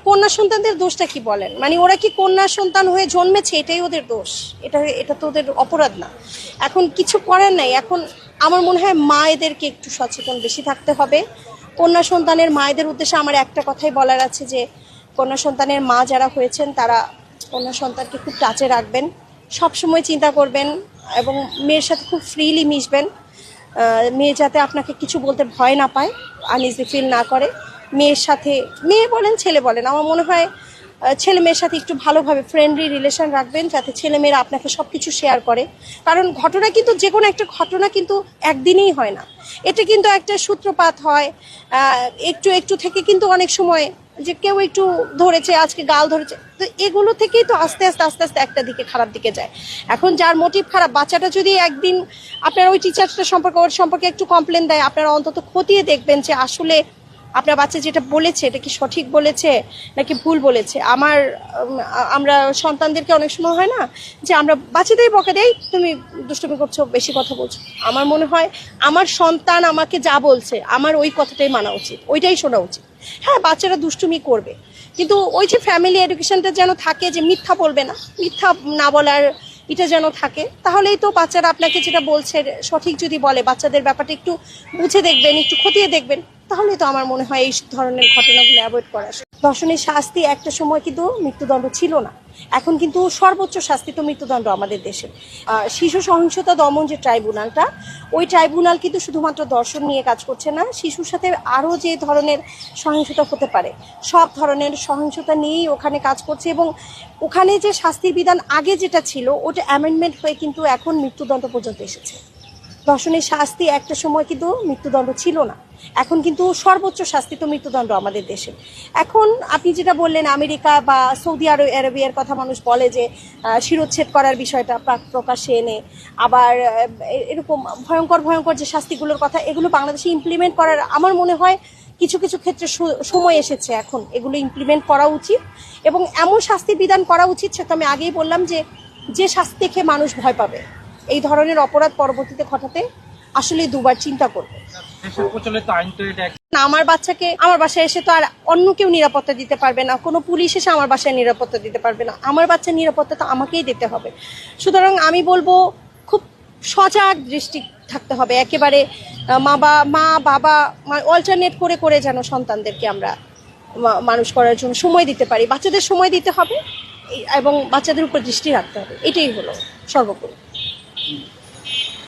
কন্যা সন্তানদের দোষটা কি বলেন? মানে ওরা কি কন্যা সন্তান হয়ে জন্মেছে, এটাই ওদের দোষ? এটা তো ওদের অপরাধ না। এখন কিছু করার নাই। এখন আমার মনে হয় মায়েদেরকে একটু সচেতন বেশি থাকতে হবে। কন্যা সন্তানের মায়েদের উদ্দেশ্যে আমার একটা কথাই বলার আছে যে কন্যা সন্তানের মা যারা হয়েছেন তারা কন্যা সন্তানকে খুব টাচে রাখবেন, সবসময় চিন্তা করবেন এবং মেয়ের সাথে খুব ফ্রিলি মিশবেন। মেয়ে যাতে আপনাকে কিছু বলতে ভয় না পায়, আনইজি ফিল না করে। মেয়ের সাথে, মেয়ে বলেন ছেলে বলেন, আমার মনে হয় ছেলে মেয়ের সাথে একটু ভালোভাবে ফ্রেন্ডলি রিলেশন রাখবেন, যাতে ছেলেমেয়েরা আপনাকে সব কিছু শেয়ার করে। কারণ ঘটনা কিন্তু, যে কোনো একটা ঘটনা কিন্তু একদিনেই হয় না, এটা কিন্তু একটা সূত্রপাত হয় একটু একটু থেকে। কিন্তু অনেক সময় যে কেউ একটু ধরেছে, আজকে গাল ধরেছে, তো এগুলো থেকেই তো আস্তে আস্তে আস্তে আস্তে একটা দিকে খারাপ দিকে যায়। এখন যার মোটিভ খারাপ, বাচ্চাটা যদি একদিন আপনার ওই টিচারটা সম্পর্কে, ওর সম্পর্কে একটু কমপ্লেন দেয়, আপনারা অন্তত খতিয়ে দেখবেন যে আসলে আপনার বাচ্চা যেটা বলেছে এটা কি সঠিক বলেছে নাকি ভুল বলেছে। আমরা সন্তানদেরকে অনেক সময় হয় না যে আমরা বাচ্চাদের বকা দেই, তুমি দুষ্টুমি করছো, বেশি কথা বলছো। আমার মনে হয় আমার সন্তান আমাকে যা বলছে আমার ওই কথাটাই মানা উচিত, ওইটাই শোনা উচিত। হ্যাঁ, বাচ্চারা দুষ্টুমি করবে, কিন্তু ওই যে ফ্যামিলি এডুকেশনটা যেন থাকে, যে মিথ্যা বলবে না, মিথ্যা না বলার এটা যেন থাকে। তাহলেই তো বাচ্চারা আপনাকে যেটা বলছে সঠিক যদি বলে, বাচ্চাদের ব্যাপারটা একটু বুঝে দেখবেন, একটু খতিয়ে দেখবেন, তাহলে তো আমার মনে হয় এই ধরনের ঘটনাগুলো অ্যাভয়েড করা। ধর্ষণের শাস্তি একটা সময় কিন্তু মৃত্যুদণ্ড ছিল না, এখন কিন্তু সর্বোচ্চ শাস্তি তো মৃত্যুদণ্ড আমাদের দেশে। শিশু সহিংসতা দমন যে ট্রাইব্যুনালটা, ওই ট্রাইব্যুনাল কিন্তু শুধুমাত্র ধর্ষণ নিয়ে কাজ করছে না, শিশুর সাথে আরও যে ধরনের সহিংসতা হতে পারে সব ধরনের সহিংসতা নিয়েই ওখানে কাজ করছে। এবং ওখানে যে শাস্তির বিধান আগে যেটা ছিল ওটা অ্যামেন্ডমেন্ট হয়ে কিন্তু এখন মৃত্যুদণ্ড পর্যন্ত এসেছে। ধর্ষণের শাস্তি একটা সময় কিন্তু মৃত্যুদণ্ড ছিল না, এখন কিন্তু সর্বোচ্চ শাস্তি তো মৃত্যুদণ্ড আমাদের দেশে। এখন আপনি যেটা বললেন আমেরিকা বা সৌদি আরবিয়ার কথা মানুষ বলে যে শিরোচ্ছেদ করার বিষয়টা প্রকাশ্যে এনে, আবার এরকম ভয়ঙ্কর ভয়ঙ্কর যে শাস্তিগুলোর কথা, এগুলো বাংলাদেশে ইমপ্লিমেন্ট করার আমার মনে হয় কিছু কিছু ক্ষেত্রে সময় এসেছে। এখন এগুলো ইমপ্লিমেন্ট করা উচিত এবং এমন শাস্তি বিধান করা উচিত, সেটা আমি আগেই বললাম যে শাস্তি দেখে মানুষ ভয় পাবে, এই ধরনের অপরাধ পরবর্তীতে ঘটাতে আসলে দুবার চিন্তা করবে। আমার বাচ্চাকে আমার বাসায় এসে তো আর অন্য কেউ নিরাপত্তা দিতে পারবে না, কোনো পুলিশ এসে আমার বাসায় নিরাপত্তা দিতে পারবে না, আমার বাচ্চার নিরাপত্তা তো আমাকেই দিতে হবে। সুতরাং আমি বলবো খুব সজাগ দৃষ্টি থাকতে হবে, একেবারে মা বাবা অল্টারনেট করে করে যেন সন্তানদেরকে আমরা মানুষ করার জন্য সময় দিতে পারি। বাচ্চাদের সময় দিতে হবে এবং বাচ্চাদের উপর দৃষ্টি রাখতে হবে, এটাই হলো সর্বোপরি।